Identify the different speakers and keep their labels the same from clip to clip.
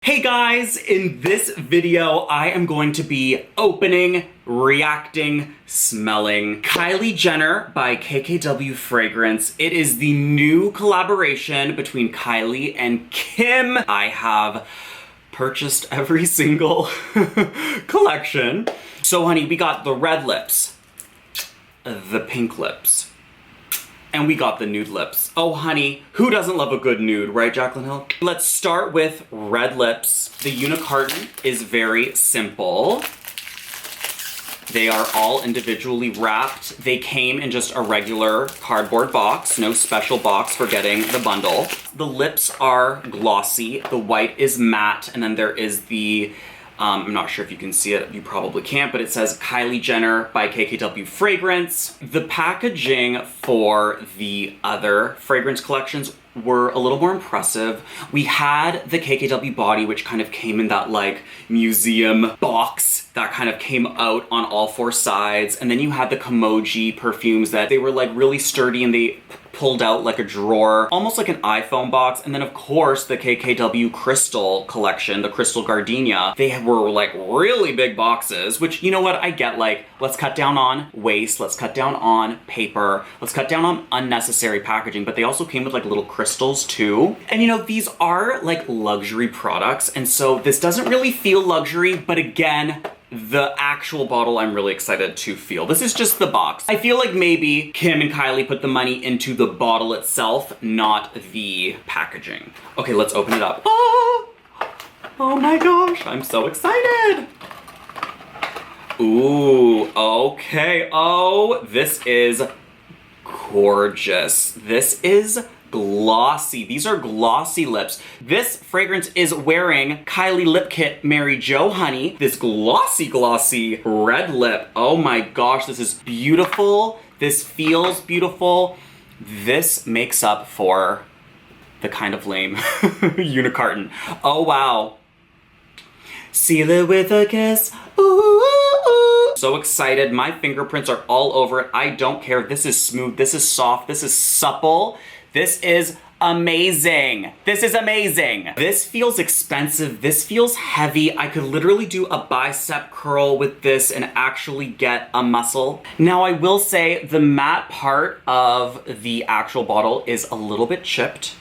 Speaker 1: Hey guys, in this video, I am going to be opening, reacting, smelling Kylie Jenner by KKW Fragrance. It is the new collaboration between Kylie and Kim. I have purchased every single collection. So honey, we got the red lips, the pink lips, and we got the nude lips. Oh honey, who doesn't love a good nude, right Jaclyn Hill? Let's start with red lips. The unicarton is very simple. They are all individually wrapped. They came in just a regular cardboard box, no special box for getting the bundle. The lips are glossy, the white is matte, and then there is the I'm not sure if you can see it, you probably can't, but it says Kylie Jenner by KKW Fragrance. The packaging for the other fragrance collections were a little more impressive. We had the KKW body, which kind of came in that like museum box that kind of came out on all four sides. And then you had the Kimoji perfumes that they were like really sturdy and they pulled out like a drawer, almost like an iPhone box. And then of course the KKW Crystal collection, the Crystal Gardenia, they were like really big boxes, which you know what, I get, like, let's cut down on waste, let's cut down on paper, let's cut down on unnecessary packaging, but they also came with like little crystals too. And you know, these are like luxury products, and so this doesn't really feel luxury, but again, the actual bottle I'm really excited to feel. This is just the box. I feel like maybe Kim and Kylie put the money into the bottle itself, not the packaging. Okay, let's open it up. Oh my gosh, I'm so excited. Ooh, okay. Oh, this is gorgeous. This is glossy. These are glossy lips. This fragrance is wearing Kylie Lip Kit Mary Jo honey. This glossy red lip. Oh my gosh, this is beautiful. This feels beautiful. This makes up for the kind of lame unicarton. Oh wow. Seal it with a kiss. Ooh. So excited. My fingerprints are all over it. I don't care. This is smooth. This is soft. This is supple. This is amazing. This is amazing. This feels expensive. This feels heavy. I could literally do a bicep curl with this and actually get a muscle. Now I will say the matte part of the actual bottle is a little bit chipped.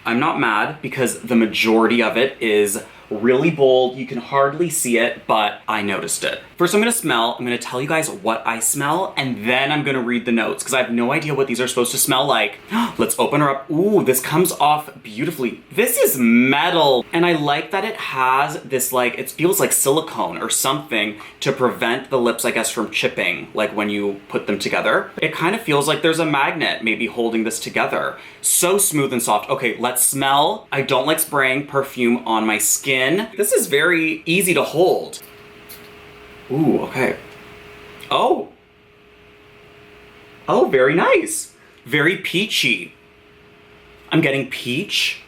Speaker 1: I'm not mad because the majority of it is really bold. You can hardly see it, but I noticed it. First, I'm gonna smell. I'm gonna tell you guys what I smell, and then I'm gonna read the notes because I have no idea what these are supposed to smell like. Let's open her up. Ooh, this comes off beautifully. This is metal, and I like that it has this like, it feels like silicone or something to prevent the lips, I guess, from chipping, like when you put them together. It kind of feels like there's a magnet maybe holding this together. So smooth and soft. Okay, let's smell. I don't like spraying perfume on my skin. This is very easy to hold. Ooh, okay. Oh, very nice. Very peachy. I'm getting peach.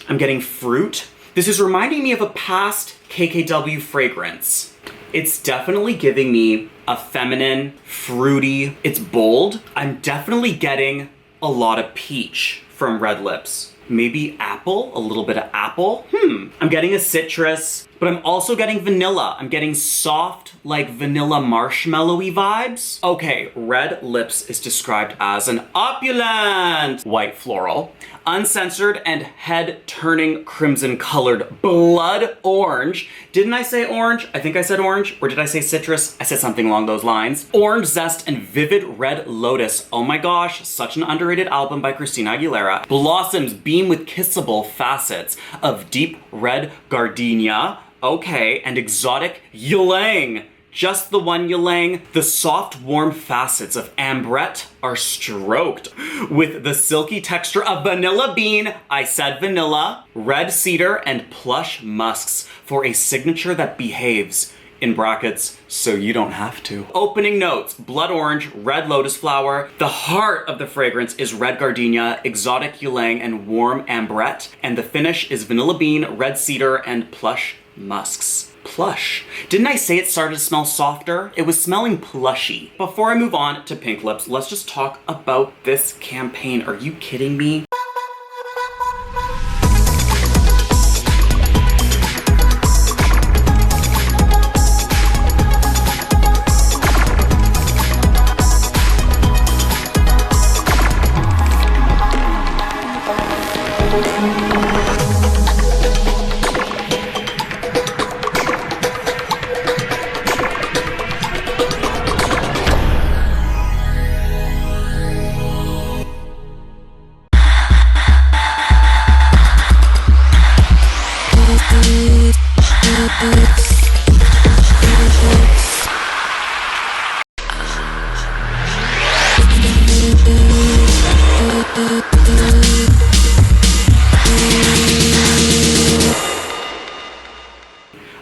Speaker 1: I'm getting fruit. This is reminding me of a past KKW fragrance. It's definitely giving me a feminine, fruity, it's bold. I'm definitely getting a lot of peach from red lips. Maybe apple, a little bit of apple. I'm getting a citrus, but I'm also getting vanilla. I'm getting soft, like vanilla marshmallowy vibes. Okay, red lips is described as an opulent white floral, uncensored and head-turning crimson-colored blood orange. Didn't I say orange? I think I said orange. Or did I say citrus? I said something along those lines. Orange zest and vivid red lotus. Oh my gosh, such an underrated album by Christina Aguilera. Blossoms beam with kissable facets of deep red gardenia. Okay, and exotic ylang. Just the one ylang. The soft, warm facets of ambrette are stroked with the silky texture of vanilla bean, I said vanilla, red cedar, and plush musks for a signature that behaves, in brackets, so you don't have to. Opening notes, blood orange, red lotus flower. The heart of the fragrance is red gardenia, exotic ylang, and warm ambrette. And the finish is vanilla bean, red cedar, and plush musks. Plush. Didn't I say it started to smell softer? It was smelling plushy. Before I move on to pink lips, let's just talk about this campaign. Are you kidding me?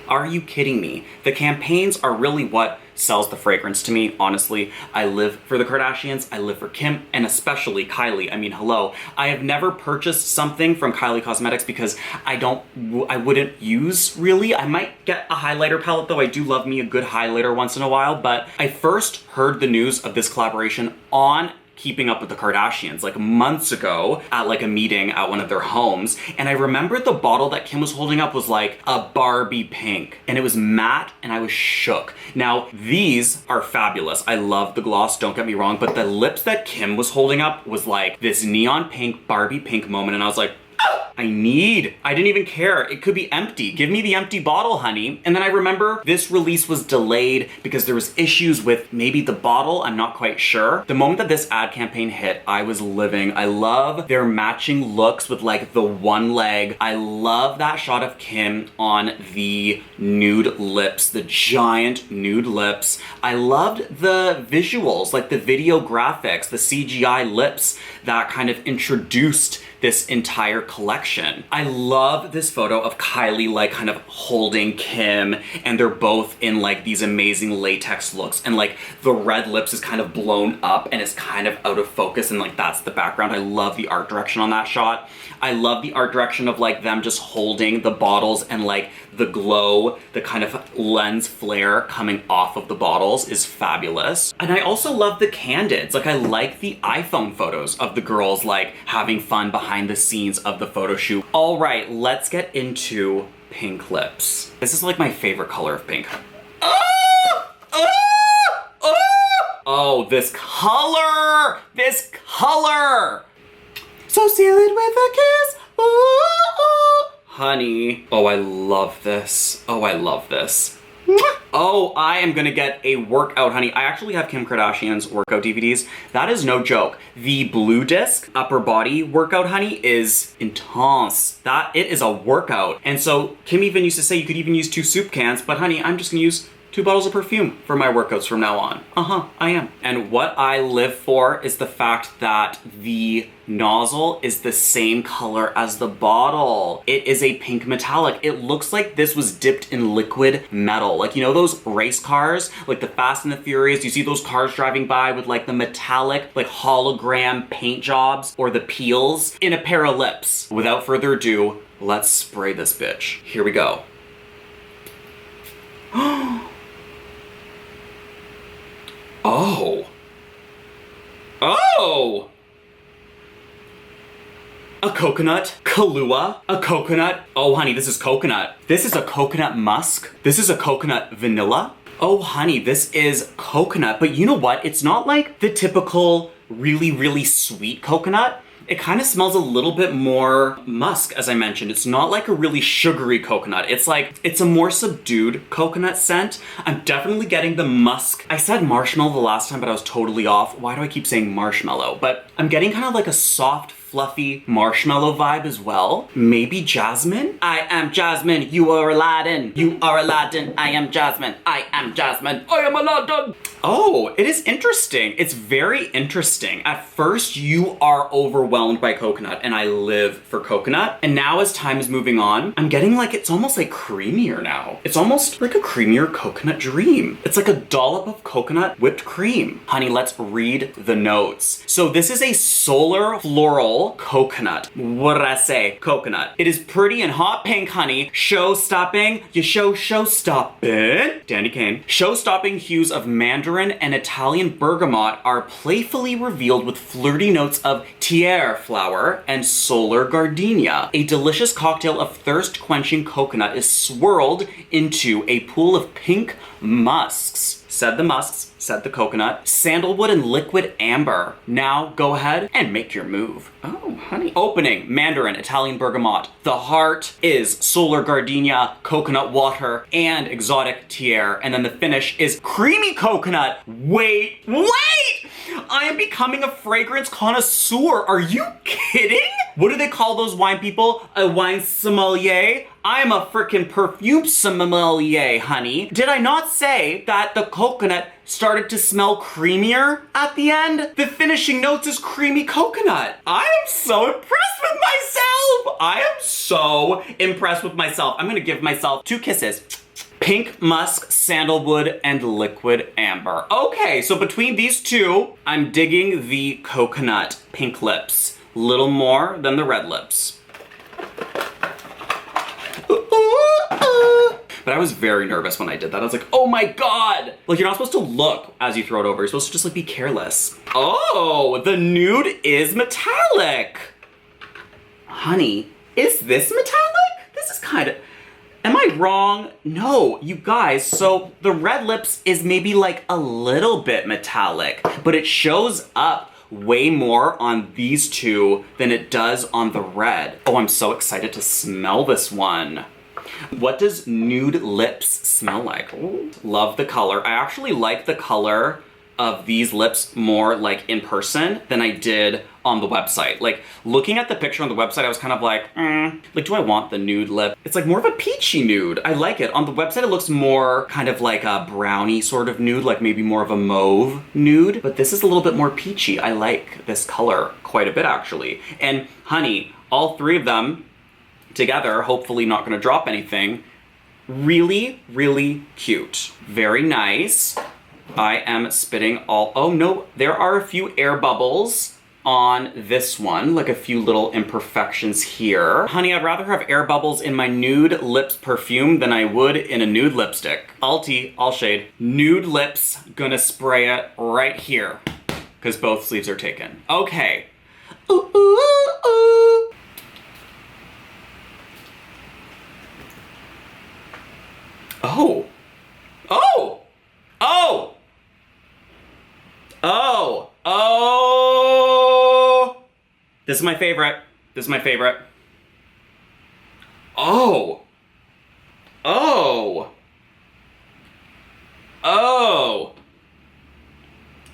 Speaker 1: Are you kidding me? The campaigns are really what sells the fragrance to me, honestly. I live for the Kardashians, I live for Kim, and especially Kylie. I mean, hello. I have never purchased something from Kylie Cosmetics because I wouldn't use, really. I might get a highlighter palette though. I do love me a good highlighter once in a while, but I first heard the news of this collaboration on Keeping Up with the Kardashians like months ago at like a meeting at one of their homes. And I remember the bottle that Kim was holding up was like a Barbie pink and it was matte and I was shook. Now these are fabulous. I love the gloss, don't get me wrong, but the lips that Kim was holding up was like this neon pink, Barbie pink moment and I was like, I didn't even care. It could be empty. Give me the empty bottle, honey. And then I remember this release was delayed because there was issues with maybe the bottle. I'm not quite sure. The moment that this ad campaign hit, I was living. I love their matching looks with like the one leg. I love that shot of Kim on the nude lips, the giant nude lips. I loved the visuals, like the video graphics, the CGI lips that kind of introduced this entire collection. I love this photo of Kylie like kind of holding Kim and they're both in like these amazing latex looks and like the red lips is kind of blown up and it's kind of out of focus and like that's the background. I love the art direction on that shot. I love the art direction of like them just holding the bottles and like the glow, the kind of lens flare coming off of the bottles is fabulous. And I also love the candids. Like I like the iPhone photos of the girls like having fun behind the scenes of the photo shoot. All right, let's get into pink lips. This is like my favorite color of pink. Oh, this color! This color! So seal it with a kiss. Ooh, ooh. Honey. Oh, I love this. Oh, I love this. Oh, I am gonna get a workout, honey. I actually have Kim Kardashian's workout DVDs. That is no joke. The blue disc upper body workout, honey, is intense. It is a workout. And so Kim even used to say you could even use 2 soup cans, but honey, I'm just gonna use 2 bottles of perfume for my workouts from now on. I am. And what I live for is the fact that the nozzle is the same color as the bottle. It is a pink metallic. It looks like this was dipped in liquid metal. Like, you know those race cars, like the Fast and the Furious, you see those cars driving by with like the metallic, like hologram paint jobs or the peels in a pair of lips. Without further ado, let's spray this bitch. Here we go. Oh. Oh! A coconut, Kahlua, a coconut. Oh honey, this is coconut. This is a coconut musk. This is a coconut vanilla. Oh honey, this is coconut, but you know what? It's not like the typical really, really sweet coconut. It kind of smells a little bit more musk, as I mentioned. It's not like a really sugary coconut. It's a more subdued coconut scent. I'm definitely getting the musk. I said marshmallow the last time, but I was totally off. Why do I keep saying marshmallow? But I'm getting kind of like a soft, fluffy marshmallow vibe as well. Maybe jasmine? I am Jasmine, you are Aladdin. You are Aladdin, I am Jasmine. I am Jasmine, I am Aladdin. Oh, it is interesting. It's very interesting. At first, you are overwhelmed by coconut, and I live for coconut. And now as time is moving on, I'm getting like, it's almost like creamier now. It's almost like a creamier coconut dream. It's like a dollop of coconut whipped cream. Honey, let's read the notes. So this is a solar floral coconut. What did I say? Coconut. It is pretty and hot pink, honey. Show-stopping. You show-stopping. Dandy Kane. Show-stopping hues of mandarin and Italian bergamot are playfully revealed with flirty notes of tiare flower and solar gardenia. A delicious cocktail of thirst-quenching coconut is swirled into a pool of pink musks. Said the musks, said the coconut, sandalwood and liquid amber. Now go ahead and make your move. Oh, honey. Opening, mandarin, Italian bergamot. The heart is solar gardenia, coconut water, and exotic tiare. And then the finish is creamy coconut. Wait! I am becoming a fragrance connoisseur. Are you kidding? What do they call those wine people? A wine sommelier? I am a freaking perfume sommelier, honey. Did I not say that the coconut started to smell creamier at the end? The finishing notes is creamy coconut. I am so impressed with myself. I am so impressed with myself. I'm gonna give myself 2 kisses. Pink musk, sandalwood, and liquid amber. Okay, so between these two, I'm digging the coconut pink lips. Little more than the red lips. But I was very nervous when I did that. I was like, oh my God. Like, you're not supposed to look as you throw it over. You're supposed to just like be careless. Oh, the nude is metallic. Honey, is this metallic? This is kind of, am I wrong? No, you guys, so the red lips is maybe like a little bit metallic, but it shows up way more on these two than it does on the red. Oh, I'm so excited to smell this one. What does nude lips smell like? Ooh, love the color. I actually like the color of these lips more like in person than I did on the website. Like looking at the picture on the website, I was kind of like, like, do I want the nude lip? It's like more of a peachy nude. I like it. On the website, it looks more kind of like a brownie sort of nude, like maybe more of a mauve nude, but this is a little bit more peachy. I like this color quite a bit actually. And honey, all 3 of them together, hopefully not gonna drop anything. Really, really cute. Very nice. I am spitting all, oh no, there are a few air bubbles on this one, like a few little imperfections here. Honey, I'd rather have air bubbles in my nude lips perfume than I would in a nude lipstick. Alti, all shade. Nude lips, gonna spray it right here, because both sleeves are taken. Okay. Ooh, ooh, ooh. Oh. Oh. Oh. Oh. Oh. This is my favorite. This is my favorite. Oh. Oh. Oh.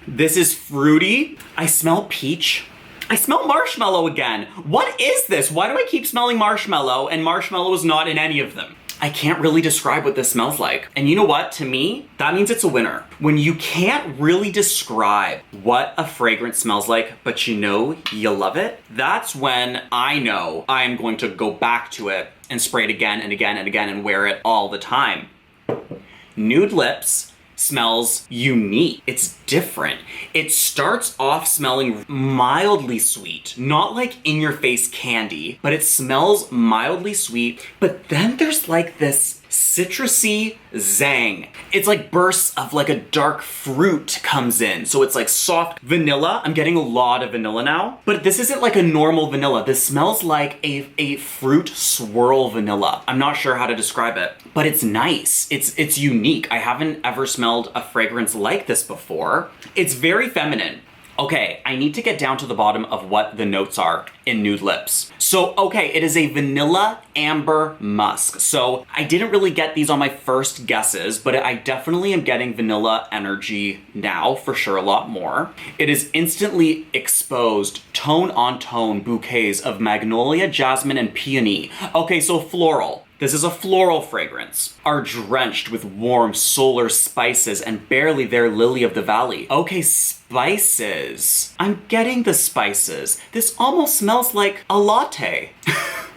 Speaker 1: This is fruity. I smell peach. I smell marshmallow again. What is this? Why do I keep smelling marshmallow and marshmallow is not in any of them? I can't really describe what this smells like. And you know what? To me, that means it's a winner. When you can't really describe what a fragrance smells like, but you know you love it, that's when I know I'm going to go back to it and spray it again and again and again and wear it all the time. Nude Lips smells unique. It's different. It starts off smelling mildly sweet, not like in your face candy, but it smells mildly sweet. But then there's like this citrusy zang. It's like bursts of like a dark fruit comes in. So it's like soft vanilla. I'm getting a lot of vanilla now, but this isn't like a normal vanilla. This smells like a fruit swirl vanilla. I'm not sure how to describe it, but it's nice. It's unique. I haven't ever smelled a fragrance like this before. It's very feminine. Okay, I need to get down to the bottom of what the notes are in Nude Lips. So, okay, it is a vanilla amber musk. So I didn't really get these on my first guesses, but I definitely am getting vanilla energy now, for sure, a lot more. It is instantly exposed tone on tone bouquets of magnolia, jasmine, and peony. Okay, so floral. This is a floral fragrance, are drenched with warm solar spices and barely there lily of the valley. Okay, spices. I'm getting the spices. This almost smells like a latte.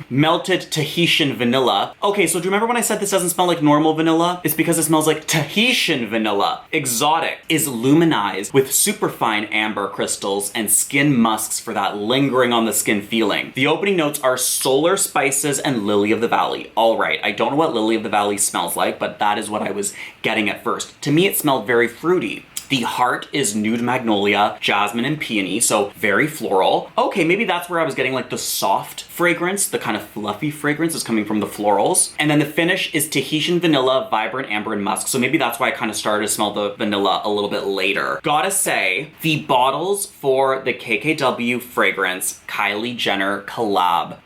Speaker 1: Melted Tahitian vanilla. Okay, so do you remember when I said this doesn't smell like normal vanilla? It's because it smells like Tahitian vanilla. Exotic is luminized with superfine amber crystals and skin musks for that lingering on the skin feeling. The opening notes are solar spices and lily of the valley. All right, I don't know what lily of the valley smells like, but that is what I was getting at first. To me, it smelled very fruity. The heart is nude magnolia, jasmine, and peony, so very floral. Okay, maybe that's where I was getting like the soft fragrance, the kind of fluffy fragrance is coming from the florals. And then the finish is Tahitian vanilla, vibrant amber, and musk. So maybe that's why I kind of started to smell the vanilla a little bit later. Gotta say, the bottles for the KKW Fragrance Kylie Jenner collab,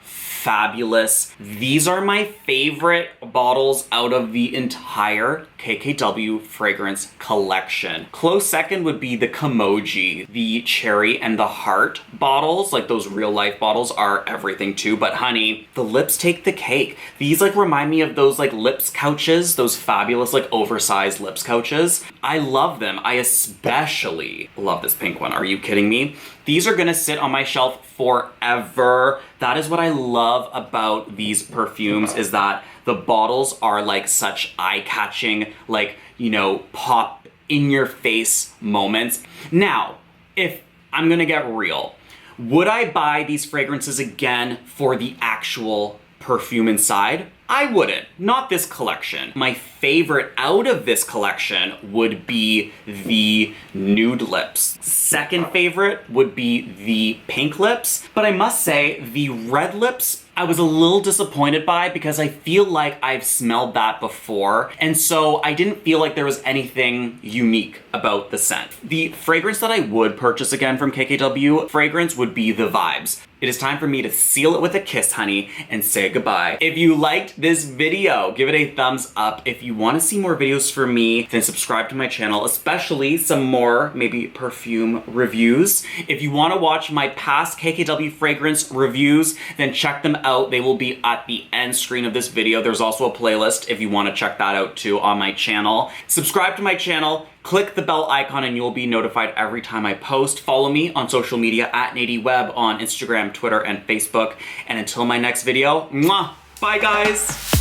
Speaker 1: fabulous. These are my favorite bottles out of the entire KKW fragrance collection. Close second would be the Kimoji. The cherry and the heart bottles, like those real life bottles, are everything too, but honey, the lips take the cake. These like remind me of those like lips couches, those fabulous like oversized lips couches. I love them. I especially love this pink one. Are you kidding me? These are gonna sit on my shelf forever. That is what I love about these perfumes, is that the bottles are like such eye-catching, like, you know, pop in your face moments. Now, if I'm gonna get real, would I buy these fragrances again for the actual perfume inside? I wouldn't. Not this collection. My favorite out of this collection would be the nude lips. Second favorite would be the pink lips, but I must say the red lips I was a little disappointed by, because I feel like I've smelled that before, and so I didn't feel like there was anything unique about the scent. The fragrance that I would purchase again from KKW Fragrance would be the Vibes. It is time for me to seal it with a kiss, honey, and say goodbye. If you liked this video, give it a thumbs up. If you want to see more videos from me, then subscribe to my channel, especially some more maybe perfume reviews. If you want to watch my past KKW fragrance reviews, then check them out. They will be at the end screen of this video. There's also a playlist if you want to check that out too on my channel. Subscribe to my channel. Click the bell icon and you'll be notified every time I post. Follow me on social media at NadieWebb on Instagram, Twitter, and Facebook. And until my next video, mwah, bye guys.